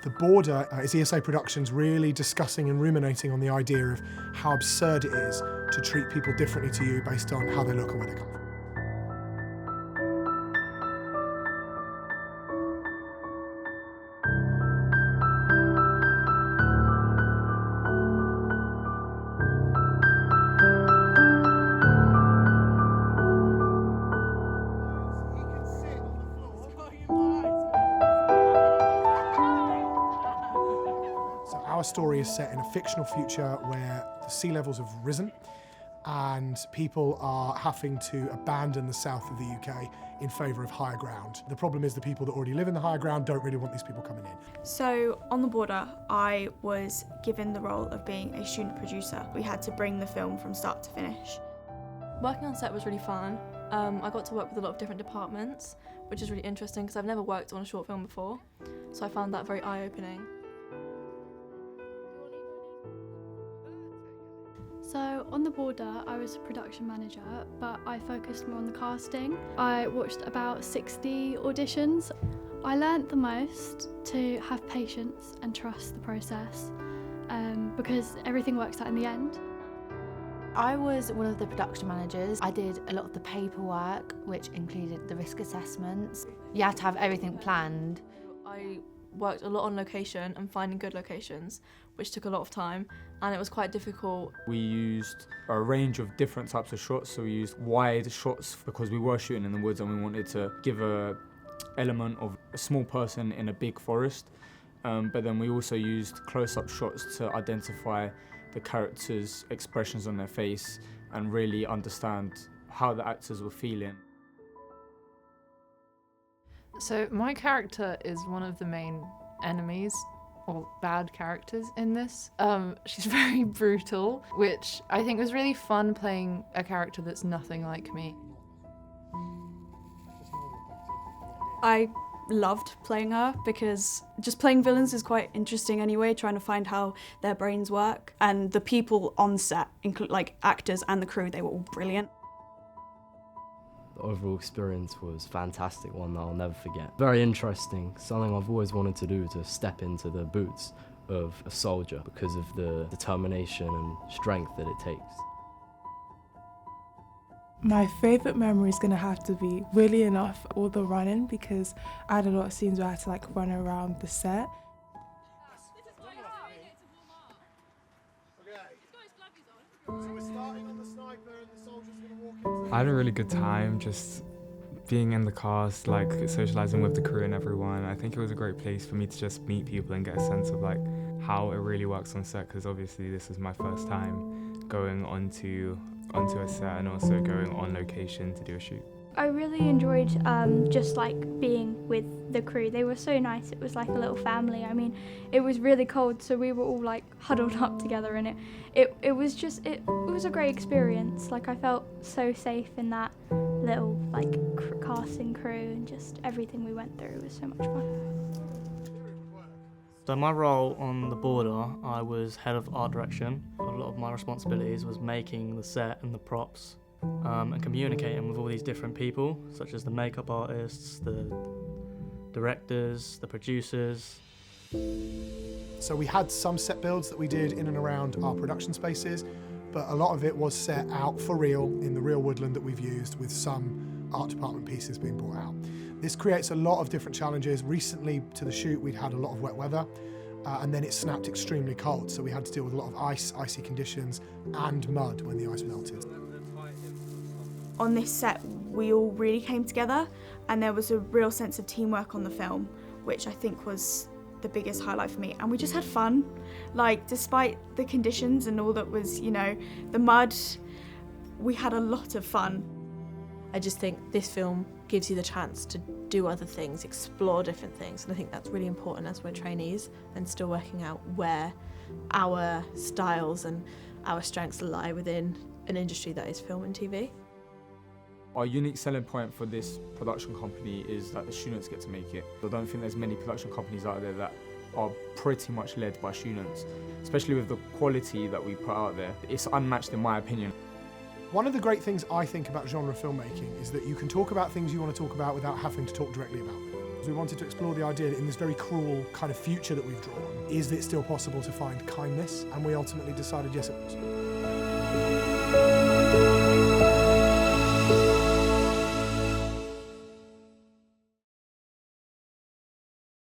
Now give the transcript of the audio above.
The Border is ESA Productions really discussing and ruminating on the idea of how absurd it is to treat people differently to you based on how they look or where they come from. Our story is set in a fictional future where the sea levels have risen and people are having to abandon the south of the UK in favour of higher ground. The problem is the people that already live in the higher ground don't really want these people coming in. So on The Border, I was given the role of being a student producer. We had to bring the film from start to finish. Working on set was really fun. I got to work with a lot of different departments, which is really interesting because I've never worked on a short film before, so I found that very eye-opening. So on The Border, I was a production manager, but I focused more on the casting. I watched about 60 auditions. I learnt the most to have patience and trust the process, because everything works out in the end. I was one of the production managers. I did a lot of the paperwork, which included the risk assessments. You had to have everything planned. I worked a lot on location and finding good locations, which took a lot of time, and it was quite difficult. We used a range of different types of shots, so we used wide shots because we were shooting in the woods and we wanted to give a element of a small person in a big forest, but then we also used close-up shots to identify the characters' expressions on their face and really understand how the actors were feeling. So my character is one of the main enemies or bad characters in this. She's very brutal, which I think was really fun playing a character that's nothing like me. I loved playing her because just playing villains is quite interesting anyway, trying to find how their brains work. And the people on set, like actors and the crew, they were all brilliant. The overall experience was fantastic, one that I'll never forget. Very interesting, something I've always wanted to do, to step into the boots of a soldier because of the determination and strength that it takes. My favourite memory is going to have to be, weirdly enough, all the running, because I had a lot of scenes where I had to run around the set. I had a really good time just being in the cast, socialising with the crew and everyone. I think it was a great place for me to just meet people and get a sense of how it really works on set, because obviously this is my first time going onto a set and also going on location to do a shoot. I really enjoyed just being with the crew. They were so nice. It was like a little family. I mean, it was really cold, so we were all huddled up together, and it was a great experience. I felt so safe in that little casting crew, and just everything we went through was so much fun. So my role on The Border, I was head of art direction. A lot of my responsibilities was making the set and the props, and communicating with all these different people, such as the makeup artists, the directors, the producers. So we had some set builds that we did in and around our production spaces, but a lot of it was set out for real in the real woodland that we've used, with some art department pieces being brought out. This creates a lot of different challenges. Recently to the shoot we'd had a lot of wet weather, and then it snapped extremely cold, so we had to deal with a lot of icy conditions and mud when the ice melted. On this set, we all really came together, and there was a real sense of teamwork on the film, which I think was the biggest highlight for me. And we just had fun. Despite the conditions and all that was, the mud, we had a lot of fun. I just think this film gives you the chance to do other things, explore different things, and I think that's really important as we're trainees and still working out where our styles and our strengths lie within an industry that is film and TV. Our unique selling point for this production company is that the students get to make it. I don't think there's many production companies out there that are pretty much led by students, especially with the quality that we put out there. It's unmatched in my opinion. One of the great things I think about genre filmmaking is that you can talk about things you want to talk about without having to talk directly about them. We wanted to explore the idea that in this very cruel kind of future that we've drawn, is it still possible to find kindness? And we ultimately decided yes, it was.